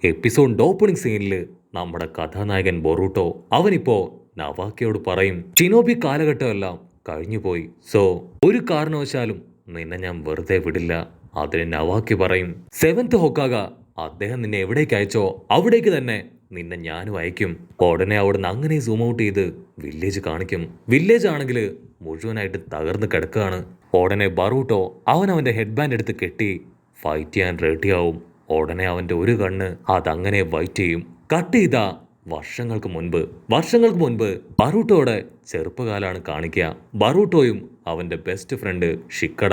എപ്പിസോഡിന്റെ opening സീനിൽ നമ്മുടെ കഥാനായകൻ Boruto അവനിപ്പോ നവാക്കയോട് പറയും, ഷിനോബി കാലഘട്ടമെല്ലാം കഴിഞ്ഞുപോയി. സോ ഒരു കാരണവശാലും നിന്നെ ഞാൻ വെറുതെ വിടില്ല. അതിന് നവാക്കി പറയും, സെവൻത് ഹൊക്കാഗ അദ്ദേഹം നിന്നെ എവിടേക്ക് അയച്ചോ അവിടേക്ക് തന്നെ നിന്നെ ഞാനും അയക്കും. ഉടനെ അവിടുന്ന് അങ്ങനെ സൂം ഔട്ട് ചെയ്ത് വില്ലേജ് കാണിക്കും. വില്ലേജ് ആണെങ്കിൽ മുഴുവനായിട്ട് തകർന്ന് കിടക്കുകയാണ്. ഉടനെ ബറൂട്ടോ അവന്റെ ഹെഡ് ബാൻഡ് എടുത്ത് കെട്ടി ഫൈറ്റ് ചെയ്യാൻ റെഡിയാവും. ഉടനെ അവന്റെ ഒരു കണ്ണ് അതങ്ങനെ വൈറ്റ് ചെയ്യും. കട്ട് ചെയ്ത വർഷങ്ങൾക്ക് മുൻപ് ബറൂട്ടോയുടെ ചെറുപ്പകാലാണ് കാണിക്കുക. ബറൂട്ടോയും അവന്റെ ബെസ്റ്റ് ഫ്രണ്ട് ഷിക്കഡ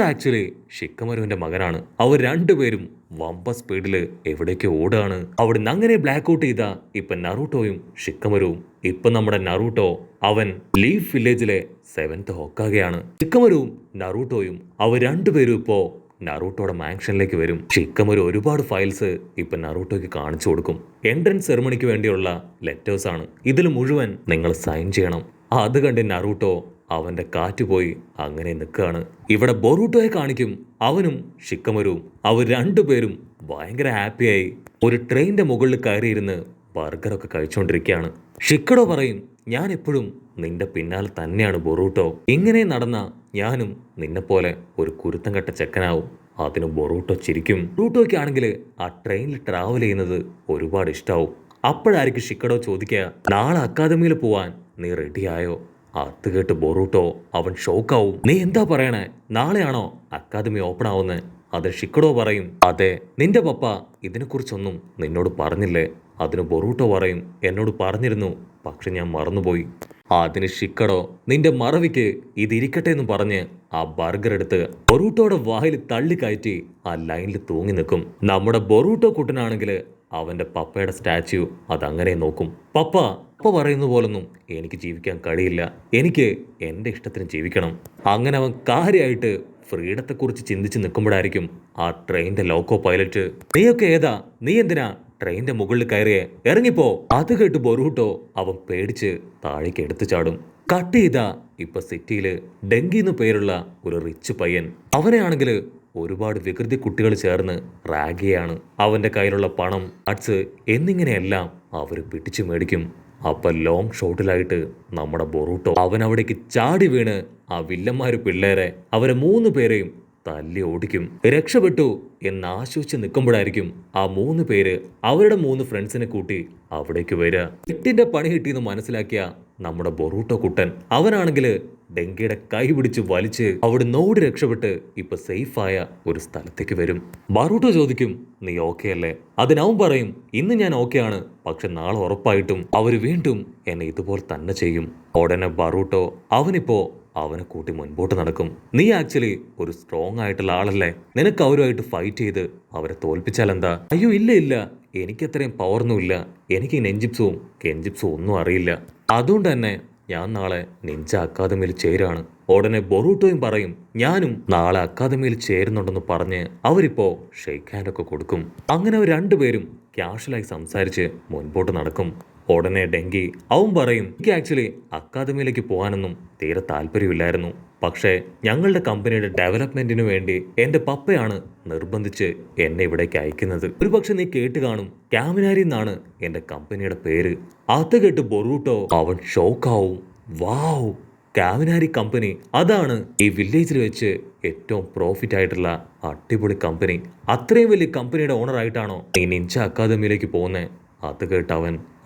ആക്ച്വലി ഷിക്കമരുവിന്റെ മകനാണ്. അവർ രണ്ടുപേരും വമ്പ സ്പീഡില് എവിടേക്ക് ഓടുകയാണ്. അവിടുന്ന് അങ്ങനെ ബ്ലാക്ക് ഔട്ട് ചെയ്ത ഇപ്പൊ നറൂട്ടോയും ഷിക്കമരുവും. ഇപ്പൊ നമ്മുടെ നറൂട്ടോ അവൻ ലീഫ് വില്ലേജിലെ സെവൻത് ഹൊക്കാഗയാണ്. ഷിക്കമരുവും നറൂട്ടോയും അവർ രണ്ടുപേരും ഇപ്പോ നറൂട്ടോയുടെ മാൻഷനിലേക്ക് വരും. ഷിക്കമരു ഒരുപാട് ഫയൽസ് ഇപ്പൊ നറൂട്ടോയ്ക്ക് കാണിച്ചു കൊടുക്കും. എൻട്രൻസ് സെറമണിക്ക് വേണ്ടിയുള്ള ലെറ്റേഴ്സ് ആണ്. ഇതിൽ മുഴുവൻ നിങ്ങൾ സൈൻ ചെയ്യണം. അത് കണ്ട് നറൂട്ടോ അവന്റെ കാറ്റ് പോയി അങ്ങനെ നിൽക്കുകയാണ്. ഇവിടെ ബൊറൂട്ടോയെ കാണിക്കും. അവനും ഷിക്കമരുവും അവർ രണ്ടുപേരും ഭയങ്കര ഹാപ്പിയായി ഒരു ട്രെയിനിന്റെ മുകളിൽ കയറിയിരുന്ന് ബർഗറൊക്കെ കഴിച്ചുകൊണ്ടിരിക്കുകയാണ്. ഷിക്കഡോ പറയും, ഞാൻ എപ്പോഴും നിന്റെ പിന്നാലെ തന്നെയാണ് ബൊറൂട്ടോ. ഇങ്ങനെ നടന്ന ഞാനും നിന്നെപ്പോലെ ഒരു കുരുത്തം കെട്ട ചെക്കനാവും. അതിന് ബൊറൂട്ടോ ചിരിക്കും. ബൊറൂട്ടോയ്ക്കാണെങ്കിൽ ആ ട്രെയിനിൽ ട്രാവൽ ചെയ്യുന്നത് ഒരുപാട് ഇഷ്ടാവും. അപ്പോഴായിരിക്കും ഷിക്കഡോ ചോദിക്കുക, നാളെ അക്കാദമിയിൽ പോവാൻ നീ റെഡിയായോ? അത് കേട്ട് ബൊറൂട്ടോ അവൻ ഷോക്കാവും. നീ എന്താ പറയണേ? നാളെയാണോ അക്കാദമി ഓപ്പൺ ആവുന്നത്? അത് ഷിക്കഡോ പറയും, അതെ. നിന്റെ പപ്പ ഇതിനെക്കുറിച്ചൊന്നും നിന്നോട് പറഞ്ഞില്ലേ? അതിന് ബൊറൂട്ടോ പറയും, എന്നോട് പറഞ്ഞിരുന്നു, പക്ഷെ ഞാൻ മറന്നുപോയി. അതിന് ഷിക്കഡോ, നിന്റെ മറവിക്ക് ഇതിരിക്കട്ടെ എന്ന് പറഞ്ഞ് ആ ബർഗർ എടുത്ത് ബൊറൂട്ടോയുടെ വായിൽ തള്ളിക്കയറ്റി ആ ലൈനിൽ തൂങ്ങി നിൽക്കും. നമ്മുടെ ബൊറൂട്ടോ കുട്ടനാണെങ്കിൽ അവന്റെ പപ്പയുടെ സ്റ്റാച്യു അതങ്ങനെ നോക്കും. പപ്പ പറയുന്ന പോലൊന്നും എനിക്ക് ജീവിക്കാൻ കഴിയില്ല. എനിക്ക് എൻ്റെ ഇഷ്ടത്തിന് ജീവിക്കണം. അങ്ങനെ അവൻ കാര്യമായിട്ട് ഫ്രീഡത്തെക്കുറിച്ച് ചിന്തിച്ച് നിൽക്കുമ്പോഴായിരിക്കും ആ ട്രെയിനിന്റെ ലോക്കോ പൈലറ്റ്, നീയൊക്കെ ഏതാ? നീ എന്തിനാ ട്രെയിനിന്റെ മുകളിൽ കയറിയേ? ഇറങ്ങിപ്പോ. അത് കേട്ട് ബൊറൂട്ടോ അവൻ പേടിച്ച് താഴേക്ക് എടുത്തു ചാടും. കട്ട് ചെയ്താ ഇപ്പൊ സിറ്റിയില് ഡെങ്കി എന്ന് പേരുള്ള ഒരു റിച്ച് പയ്യൻ. അവനെയാണെങ്കിൽ ഒരുപാട് വികൃതി കുട്ടികൾ ചേർന്ന് റാഗിയാണ്. അവന്റെ കയ്യിലുള്ള പണം, അഡ്സ് എന്നിങ്ങനെയെല്ലാം അവർ പിടിച്ചു മേടിക്കും. അപ്പൊ ലോങ് ഷോട്ടിലായിട്ട് നമ്മുടെ ബൊറൂട്ടോ അവൻ അവിടേക്ക് ചാടി വീണ് ആ വില്ലന്മാര് പിള്ളേരെ അവരെ 3 പേരെയും തല്ലി ഓടിക്കും. രക്ഷപ്പെട്ടു എന്ന് ആശ്വസിച്ച് നിൽക്കുമ്പോഴായിരിക്കും ആ 3 പേര് അവരുടെ 3 ഫ്രണ്ട്സിനെ കൂട്ടി അവിടേക്ക് വരിക. എട്ടിന്റെ പണി കിട്ടിയെന്ന് മനസ്സിലാക്കിയ നമ്മുടെ ബൊറൂട്ടോ കുട്ടൻ അവനാണെങ്കിൽ ഡെങ്കിയുടെ കൈ പിടിച്ച് വലിച്ച് അവിടുന്ന് ഓടി രക്ഷപ്പെട്ട് ഇപ്പൊ സേഫായ ഒരു സ്ഥലത്തേക്ക് വരും. ബറൂട്ടോ ചോദിക്കും, നീ ഓക്കെ അല്ലേ? അതിനവൻ പറയും, ഇന്ന് ഞാൻ ഓക്കെയാണ്, പക്ഷെ നാളെ ഉറപ്പായിട്ടും അവര് വീണ്ടും എന്നെ ഇതുപോലെ തന്നെ ചെയ്യും. ഉടനെ ബറൂട്ടോ അവനിപ്പോ അവനെ കൂട്ടി മുൻപോട്ട് നടക്കും. നീ ആക്ച്വലി ഒരു സ്ട്രോങ് ആയിട്ടുള്ള ആളല്ലേ? നിനക്ക് അവരുമായിട്ട് ഫൈറ്റ് ചെയ്ത് അവരെ തോൽപ്പിച്ചാൽ എന്താ? അയ്യോ ഇല്ല, എനിക്കത്രയും പവറൊന്നുമില്ല. എനിക്ക് നെഞ്ചിപ്സും കെഞ്ചിപ്സും ഒന്നും അറിയില്ല. അതുകൊണ്ട് തന്നെ ഞാൻ നാളെ നിഞ്ച അക്കാദമിയിൽ ചേരാണ്. ഉടനെ ബൊറൂട്ടോയും പറയും, ഞാനും നാളെ അക്കാദമിയിൽ ചേരുന്നുണ്ടെന്ന് പറഞ്ഞ് അവരിപ്പോ ഷെയ്ക്ക് ഹാൻഡ് ഒക്കെ കൊടുക്കും. അങ്ങനെ അവർ രണ്ടുപേരും ക്യാഷ്വലായി സംസാരിച്ച് മുൻപോട്ട് നടക്കും. ഉടനെ ഡെങ്കി അവൻ പറയും, എനിക്ക് ആക്ച്വലി അക്കാദമിയിലേക്ക് പോകാനൊന്നും തീരെ താല്പര്യമില്ലായിരുന്നു. പക്ഷേ ഞങ്ങളുടെ കമ്പനിയുടെ ഡെവലപ്മെന്റിന് വേണ്ടി എന്റെ പപ്പയാണ് നിർബന്ധിച്ച് എന്നെ ഇവിടേക്ക് അയക്കുന്നത്. ഒരുപക്ഷെ നീ കേട്ട് കാണും, കാമിനാരി എന്നാണ് എന്റെ കമ്പനിയുടെ പേര്. അത് കേട്ട് ബൊറൂട്ടോ അവൻ ഷോക്കാവും. വാവ്, കാമിനാരി കമ്പനി, അതാണ് ഈ വില്ലേജിൽ വെച്ച് ഏറ്റവും പ്രോഫിറ്റ് ആയിട്ടുള്ള അടിപൊളി കമ്പനി. അത്രയും വലിയ കമ്പനിയുടെ ഓണർ ആയിട്ടാണോ ഈ നിഞ്ച അക്കാദമിയിലേക്ക് പോകുന്നത്? അത് കേട്ട്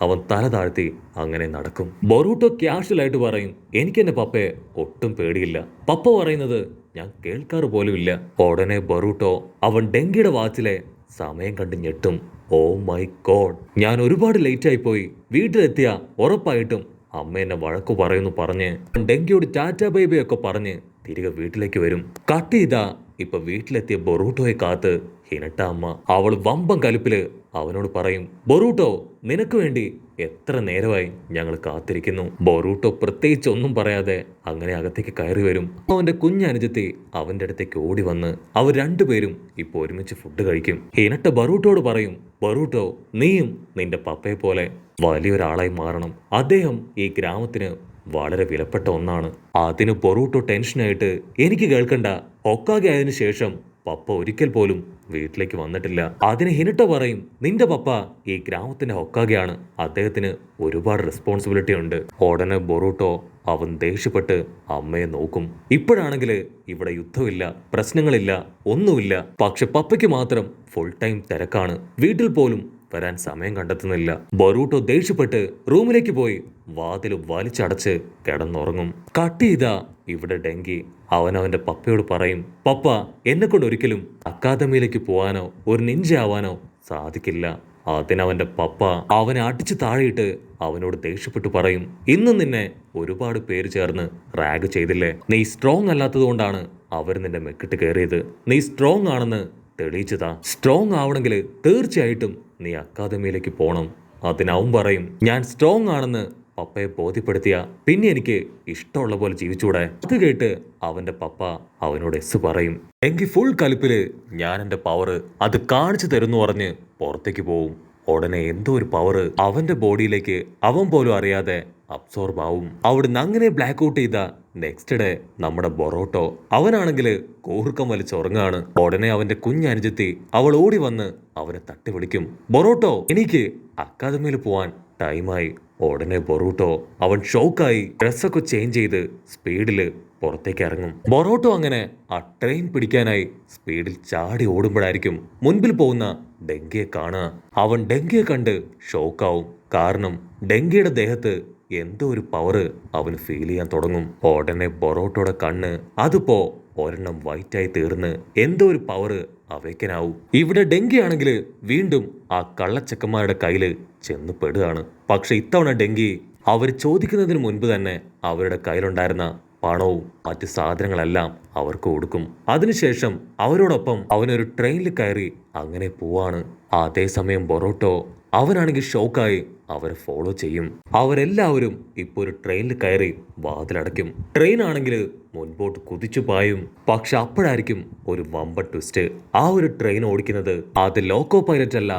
അവൻ തല താഴ്ത്തി അങ്ങനെ നടക്കും. ബൊറൂട്ടോ ക്യാഷ്വലായിട്ട് പറയും, എനിക്ക് എന്റെ പപ്പയെ ഒട്ടും പേടിയില്ല. പപ്പ പറയുന്നത് ഞാൻ കേൾക്കാറ് പോലുമില്ല. ഉടനെ ബൊറൂട്ടോ അവൻ ഡെങ്കിയുടെ വാച്ചിലെ സമയം കണ്ട് ഞെട്ടും. ഓ മൈ ഗോഡ്, ഞാൻ ഒരുപാട് ലേറ്റ് ആയി പോയി. വീട്ടിലെത്തിയ ഉറപ്പായിട്ടും അമ്മ എന്നെ വഴക്കു പറയുന്നു പറഞ്ഞ് ഡെങ്കിയോട് ടാറ്റ ബൈബൈ ഒക്കെ പറഞ്ഞ് തിരികെ വീട്ടിലേക്ക് വരും. കട്ട് ചെയ്താ ഇപ്പൊ വീട്ടിലെത്തിയ ബൊറൂട്ടോയെ കാത്ത് ഹിനട്ട അമ്മ. അവൾ വമ്പം കലിപ്പില് അവനോട് പറയും, ബൊറൂട്ടോ, നിനക്ക് വേണ്ടി എത്ര നേരമായി ഞങ്ങൾ കാത്തിരിക്കുന്നു. ബൊറൂട്ടോ പ്രത്യേകിച്ച് ഒന്നും പറയാതെ അങ്ങനെ അകത്തേക്ക് കയറി വരും. അവന്റെ കുഞ്ഞനുജത്തി അവന്റെ അടുത്തേക്ക് ഓടി വന്ന് അവർ രണ്ടുപേരും ഇപ്പൊ ഒരുമിച്ച് ഫുഡ് കഴിക്കും. ഹിനട്ട ബറൂട്ടോട് പറയും, ബറൂട്ടോ, നീയും നിന്റെ പപ്പയെ പോലെ വലിയൊരാളായി മാറണം. അദ്ദേഹം ഈ ഗ്രാമത്തിന് വളരെ വിലപ്പെട്ട ഒന്നാണ്. അതിന് ബൊറൂട്ടോ ടെൻഷനായിട്ട്, എനിക്ക് കേൾക്കണ്ട, ഹൊക്കാഗെ ആയതിനു ശേഷം പപ്പ ഒരിക്കൽ പോലും വീട്ടിലേക്ക് വന്നിട്ടില്ല. അതിന് ഹിനുട്ട പറയും, നിന്റെ പപ്പ ഈ ഗ്രാമത്തിന്റെ ഹൊക്കാഗെയാണ്, അദ്ദേഹത്തിന് ഒരുപാട് റെസ്പോൺസിബിലിറ്റി ഉണ്ട്. ഉടനെ ബൊറൂട്ടോ അവൻ ദേഷ്യപ്പെട്ട് അമ്മയെ നോക്കും. ഇപ്പോഴാണെങ്കിൽ ഇവിടെ യുദ്ധമില്ല, പ്രശ്നങ്ങളില്ല, ഒന്നുമില്ല. പക്ഷെ പപ്പയ്ക്ക് മാത്രം ഫുൾ ടൈം തിരക്കാണ്. വീട്ടിൽ പോലും വരാൻ സമയം കണ്ടെത്തുന്നില്ല. ബൊറൂട്ടോ ദേഷ്യപ്പെട്ട് റൂമിലേക്ക് പോയി വാതിൽ വലിച്ചടച്ച് കിടന്നുറങ്ങും. കട്ട് ചെയ്താ ഇവിടെ ഡെങ്കി അവനവന്റെ പപ്പയോട് പറയും, പപ്പ എന്നെ കൊണ്ട് ഒരിക്കലും അക്കാദമിയിലേക്ക് പോവാനോ ഒരു നിഞ്ച ആവാനോ സാധിക്കില്ല. അതിനവന്റെ പപ്പ അവനെ അടിച്ചു താഴെയിട്ട് അവനോട് ദേഷ്യപ്പെട്ടു പറയും, ഇന്ന് നിന്നെ ഒരുപാട് പേര് ചേർന്ന് റാഗ് ചെയ്തില്ലേ? നീ സ്ട്രോങ് അല്ലാത്തത് കൊണ്ടാണ് അവർ നിന്റെ മെക്കിട്ട് കയറിയത്. നീ സ്ട്രോങ് ആണെന്ന് തെളിയിച്ചതാ. സ്ട്രോങ് ആവണമെങ്കിൽ തീർച്ചയായിട്ടും നീ അക്കാദമിയിലേക്ക് പോണം. അതിനവൻ പറയും, ഞാൻ സ്ട്രോങ് ആണെന്ന് പപ്പയെ ബോധ്യപ്പെടുത്തിയ പിന്നെ എനിക്ക് ഇഷ്ടമുള്ള പോലെ ജീവിച്ചൂടെ? അത് കേട്ട് അവന്റെ പപ്പ അവനോട് എസ് പറയും. എങ്കിൽ ഫുൾ കലിപ്പില് ഞാൻ എന്റെ പവർ അത് കാണിച്ചു തരുന്നു പറഞ്ഞ് പുറത്തേക്ക് പോവും. ഉടനെ എന്തോ ഒരു പവർ അവന്റെ ബോഡിയിലേക്ക് അവൻ പോലും അറിയാതെ അബ്സോർബ് ആവും. അവിടുന്ന് അങ്ങനെ ബ്ലാക്ക് ഔട്ട് ചെയ്ത നെക്സ്റ്റ് ഡേ നമ്മുടെ ബൊറോട്ടോ അവനാണെങ്കിൽ കൂർക്കം വലിച്ചുറങ്ങാണ്. ഉടനെ അവന്റെ കുഞ്ഞനുജത്തി അവൾ ഓടി വന്ന് അവനെ തട്ടി വിളിക്കും, ബൊറോട്ടോ എനിക്ക് അക്കാദമിയിൽ പോവാൻ ടൈമായി. ഉടനെ ബൊറൂട്ടോ അവൻ ഷോക്കായി ഡ്രസ്സൊക്കെ ചേഞ്ച് ചെയ്ത് സ്പീഡില് പുറത്തേക്ക് ഇറങ്ങും. ബൊറോട്ടോ അങ്ങനെ ആ ട്രെയിൻ പിടിക്കാനായി സ്പീഡിൽ ചാടി ഓടുമ്പോഴായിരിക്കും മുൻപിൽ പോകുന്ന ഡെങ്കിയെ കാണുക. അവൻ ഡെങ്കിയെ കണ്ട് ഷോക്കാവും. കാരണം ഡെങ്കിയുടെ ദേഹത്ത് എന്തോ ഒരു പവർ അവന് ഫീൽ ചെയ്യാൻ തുടങ്ങും. ഉടനെ ബൊറോട്ടോയുടെ കണ്ണ് അതിപ്പോ ഒരെണ്ണം വൈറ്റായി തീർന്ന് എന്തോ ഒരു പവർ അവേക്കനാവും. ഇവിടെ ഡെങ്കി ആണെങ്കിൽ വീണ്ടും ആ കള്ളച്ചക്കന്മാരുടെ കയ്യില് ചെന്ന് പെടുകയാണ്. പക്ഷെ ഇത്തവണ ഡെങ്കി അവർ ചോദിക്കുന്നതിന് മുൻപ് തന്നെ അവരുടെ കയ്യിലുണ്ടായിരുന്ന പണവും മറ്റു സാധനങ്ങളെല്ലാം അവർക്ക് കൊടുക്കും. അതിനുശേഷം അവരോടൊപ്പം അവനൊരു ട്രെയിനിൽ കയറി അങ്ങനെ പോവാണ്. അതേസമയം ബൊറോട്ടോ അവനാണെങ്കിൽ ഷോക്കായി അവരെ ഫോളോ ചെയ്യും. അവരെല്ലാവരും ഇപ്പോൾ ഒരു ട്രെയിനിൽ കയറി വാതിലടയ്ക്കും. ട്രെയിൻ ആണെങ്കിൽ മുൻപോട്ട് കുതിച്ചു പായും. പക്ഷെ അപ്പോഴായിരിക്കും ഒരു വമ്പൻ ട്വിസ്റ്റ്. ആ ഒരു ട്രെയിൻ ഓടിക്കുന്നത് അത് ലോക്കോ പൈലറ്റ് അല്ല,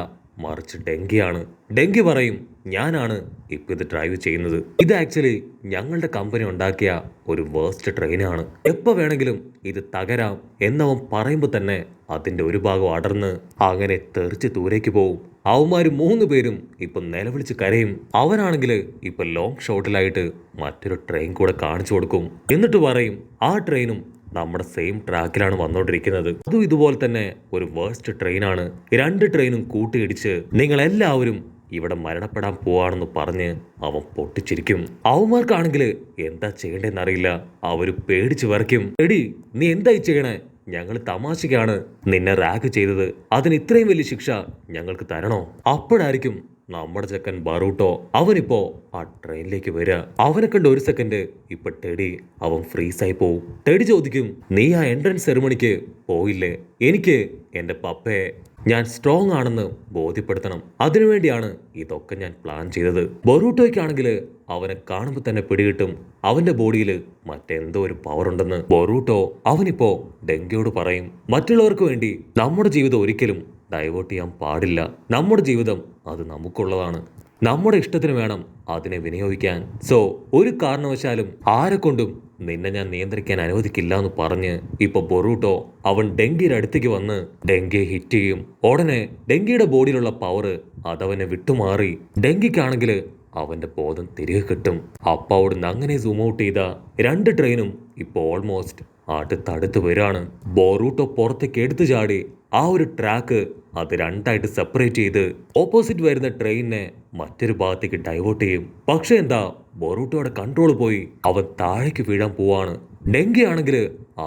മറിച്ച് ഡെങ്കിയാണ്. ഡെങ്കി പറയും, ഞാനാണ് ഇപ്പൊ ഇത് ഡ്രൈവ് ചെയ്യുന്നത്. ഇത് ആക്ച്വലി ഞങ്ങളുടെ കമ്പനി ഉണ്ടാക്കിയ ഒരു വേസ്റ്റ് ട്രെയിനാണ്. എപ്പോ വേണമെങ്കിലും ഇത് തകരാം എന്നവൻ പറയുമ്പോൾ തന്നെ അതിന്റെ ഒരു ഭാഗം അടർന്ന് അങ്ങനെ തെറിച്ച് ദൂരേക്ക് പോവും. അവന്മാര് 3 പേരും ഇപ്പൊ നിലവിളിച്ച് കരയും. അവനാണെങ്കിൽ ഇപ്പൊ ലോങ് ഷോട്ടിലായിട്ട് മറ്റൊരു ട്രെയിൻ കൂടെ കാണിച്ചു കൊടുക്കും. എന്നിട്ട് പറയും, ആ ട്രെയിനും നമ്മുടെ സെയിം ട്രാക്കിലാണ് വന്നോണ്ടിരിക്കുന്നത്. അതും ഇതുപോലെ തന്നെ ഒരു വേസ്റ്റ് ട്രെയിനാണ്. 2 ട്രെയിനും കൂട്ടിയിടിച്ച് നിങ്ങളെല്ലാവരും ഇവിടെ മരണപ്പെടാൻ പോവാണെന്ന് പറഞ്ഞ് അവൻ പൊട്ടിച്ചിരിക്കും. അവന്മാർക്കാണെങ്കിൽ എന്താ ചെയ്യേണ്ടതെന്നറിയില്ല. അവര് പേടിച്ച് വിറയ്ക്കും. എടി നീ എന്തായി ചെയ്യണേ? ഞങ്ങൾ തമാശക്കാണ് നിന്നെ റാഗ് ചെയ്തത്. അതിന് ഇത്രയും വലിയ ശിക്ഷ ഞങ്ങൾക്ക് തരണോ? അപ്പോഴായിരിക്കും നമ്മുടെ ചെക്കൻ ബറൂട്ടോ അവനിപ്പോ ആ ട്രെയിനിലേക്ക് വരിക. അവനെ കണ്ട് ഒരു സെക്കൻഡ് ഇപ്പൊ ടെഡി അവൻ ഫ്രീസായി പോവും. ടെഡി ചോദിക്കും, നീ ആ എൻട്രൻസ് സെറിമണിക്ക് പോയില്ലേ? എനിക്ക് എന്റെ പപ്പയെ ഞാൻ സ്ട്രോങ് ആണെന്ന് ബോധ്യപ്പെടുത്തണം. അതിനുവേണ്ടിയാണ് ഇതൊക്കെ ഞാൻ പ്ലാൻ ചെയ്തത്. ബൊറൂട്ടോയ്ക്കാണെങ്കിൽ അവനെ കാണുമ്പോൾ തന്നെ പിടികിട്ടും അവന്റെ ബോഡിയിൽ മറ്റെന്തോ ഒരു പവർ ഉണ്ടെന്ന്. ബൊറൂട്ടോ അവനിപ്പോ ഡെങ്കിയോട് പറയും, മറ്റുള്ളവർക്ക് വേണ്ടി നമ്മുടെ ജീവിതം ഒരിക്കലും ഡൈവേർട്ട് ചെയ്യാൻ പാടില്ല. നമ്മുടെ ജീവിതം അത് നമുക്കുള്ളതാണ്. നമ്മുടെ ഇഷ്ടത്തിന് വേണം അതിനെ വിനിയോഗിക്കാൻ. സോ ഒരു കാരണവശാലും ആരെ കൊണ്ടും നിന്നെ ഞാൻ നിയന്ത്രിക്കാൻ അനുവദിക്കില്ല എന്ന് പറഞ്ഞ് ഇപ്പൊ ബൊറൂട്ടോ അവൻ ഡെങ്കിയുടെ അടുത്തേക്ക് വന്ന് ഡെങ്കിയെ ഹിറ്റ് ചെയ്യും. ഉടനെ ഡെങ്കിയുടെ ബോഡിയിലുള്ള പവർ അതവനെ വിട്ടുമാറി ഡെങ്കിക്കാണെങ്കിൽ അവന്റെ ബോധം തിരികെ കിട്ടും. അപ്പൊ അവിടുന്ന് അങ്ങനെ സൂം ഔട്ട് ചെയ്ത 2 ട്രെയിനും ഇപ്പൊ ഓൾമോസ്റ്റ് അടുത്തടുത്ത് വരാണ്. ബൊറൂട്ടോ പുറത്തേക്ക് എടുത്തു ചാടി ആ ഒരു ട്രാക്ക് അത് 2ആയിട്ട് സെപ്പറേറ്റ് ചെയ്ത് ഓപ്പോസിറ്റ് വരുന്ന ട്രെയിനിനെ മറ്റൊരു ഭാഗത്തേക്ക് ഡൈവേർട്ട് ചെയ്യും. പക്ഷെ എന്താ, ബൊറൂട്ടോയുടെ കൺട്രോൾ പോയി അവൻ താഴേക്ക് വീഴാൻ പോവാണ്. ഡെങ്കി ആണെങ്കിൽ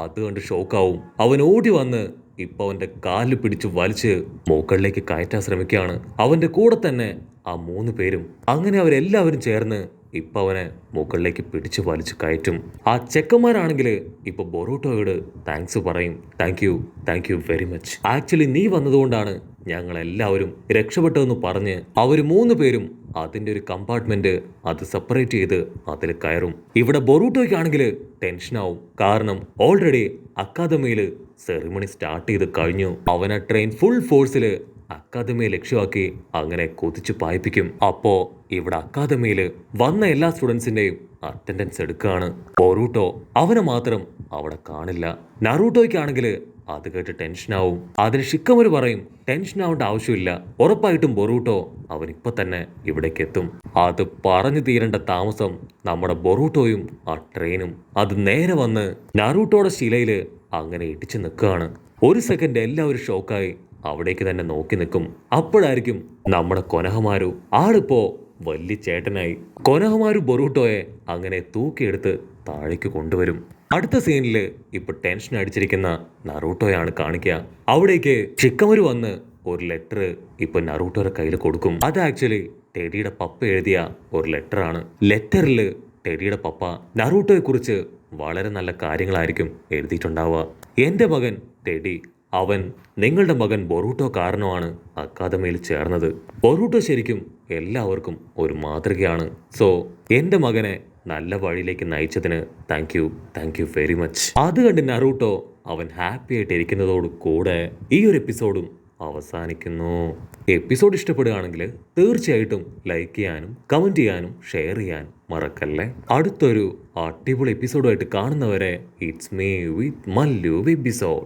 അത് കണ്ട് ഷോക്കാവും. അവൻ ഓടി വന്ന് ഇപ്പൊ അവന്റെ കാലിൽ പിടിച്ച് വലിച്ച് മുകളിലേക്ക് കയറ്റാൻ ശ്രമിക്കുകയാണ്. അവന്റെ കൂടെ തന്നെ ആ 3 പേരും. അങ്ങനെ അവരെല്ലാവരും ചേർന്ന് ഇപ്പൊ അവനെ മുകളിലേക്ക് പിടിച്ച് വലിച്ചു കയറ്റും. ആ ചെക്കന്മാരാണെങ്കിൽ ഇപ്പൊ ബൊറൂട്ടോയോട് താങ്ക്സ് പറയും. Thank you very much. Actually നീ വന്നതുകൊണ്ടാണ് ഞങ്ങൾ എല്ലാവരും രക്ഷപ്പെട്ടതെന്ന് പറഞ്ഞ് അവർ 3 പേരും അതിന്റെ ഒരു കമ്പാർട്ട്മെന്റ് അത് സെപ്പറേറ്റ് ചെയ്ത് അതിൽ കയറും. ഇവിടെ ബൊറൂട്ടോയ്ക്കാണെങ്കിൽ ടെൻഷനാവും. കാരണം ഓൾറെഡി അക്കാദമിയിൽ സെറിമണി സ്റ്റാർട്ട് ചെയ്ത് കഴിഞ്ഞു. അവൻ ആ ട്രെയിൻ ഫുൾ ഫോഴ്സിൽ അക്കാദമിയെ ലക്ഷ്യമാക്കി അങ്ങനെ കൊതിച്ചു പായിപ്പിക്കും. അപ്പോ ഇവിടെ അക്കാദമിയിൽ വന്ന എല്ലാ സ്റ്റുഡൻസിന്റെയും അറ്റൻഡൻസ് എടുക്കുകയാണ്. ബൊറൂട്ടോ അവനെ മാത്രം അവിടെ കാണില്ല. നറൂട്ടോയ്ക്കാണെങ്കിൽ അത് കേട്ട് ടെൻഷനാവും. അതിന് ഷിക്കമരു പറയും ടെൻഷൻ ആവേണ്ട ആവശ്യമില്ല, ഉറപ്പായിട്ടും ബൊറൂട്ടോ അവൻ ഇപ്പൊ തന്നെ ഇവിടേക്ക് എത്തും. അത് പറഞ്ഞു തീരേണ്ട താമസം നമ്മുടെ ബൊറൂട്ടോയും ആ ട്രെയിനും അത് നേരെ വന്ന് നറൂട്ടോയുടെ ശിലയില് അങ്ങനെ ഇടിച്ചു നിൽക്കുകയാണ്. ഒരു സെക്കൻഡ് എല്ലാവരും ഷോക്കായി അവിടേക്ക് തന്നെ നോക്കി നിൽക്കും. അപ്പോഴായിരിക്കും നമ്മുടെ കൊനഹമാരു ആളിപ്പോ വലിയ ചേട്ടനായി. കൊനഹമാരു ബൊറൂട്ടോയെ അങ്ങനെ തൂക്കിയെടുത്ത് താഴേക്ക് കൊണ്ടുവരും. അടുത്ത സീനില് ഇപ്പൊ ടെൻഷൻ അടിച്ചിരിക്കുന്ന നറൂട്ടോയാണ് കാണിക്കുക. അവിടേക്ക് ഷിക്കമരു വന്ന് ഒരു ലെറ്റർ ഇപ്പൊ നറൂട്ടോയുടെ കയ്യിൽ കൊടുക്കും. അത് ആക്ച്വലി ടെഡിയുടെ പപ്പ എഴുതിയ ഒരു ലെറ്ററാണ്. ലെറ്ററിൽ ടെഡിയുടെ പപ്പ നറൂട്ടോയെ കുറിച്ച് വളരെ നല്ല കാര്യങ്ങളായിരിക്കും എഴുതിയിട്ടുണ്ടാവുക. എൻ്റെ മകൻ ടെഡി, അവൻ നിങ്ങളുടെ മകൻ ബൊറൂട്ടോ കാരണമാണ് അക്കാദമിയിൽ ചേർന്നത്. ബൊറൂട്ടോ ശരിക്കും എല്ലാവർക്കും ഒരു മാതൃകയാണ്. സോ എൻ്റെ മകനെ നല്ല വഴിയിലേക്ക് നയിച്ചതിന് താങ്ക് യു വെരി മച്ച്. അത് കണ്ട് നറൂട്ടോ അവൻ ഹാപ്പി ആയിട്ട് ഇരിക്കുന്നതോട് കൂടെ ഈ ഒരു എപ്പിസോഡും അവസാനിക്കുന്നു. എപ്പിസോഡ് ഇഷ്ടപ്പെടുകയാണെങ്കിൽ തീർച്ചയായിട്ടും ലൈക്ക് ചെയ്യാനും കമൻറ്റ് ചെയ്യാനും ഷെയർ ചെയ്യാനും മറക്കല്ലേ. അടുത്തൊരു അടിപൊളി എപ്പിസോഡുമായിട്ട് കാണുന്നവരെ it's me with Mallu episode.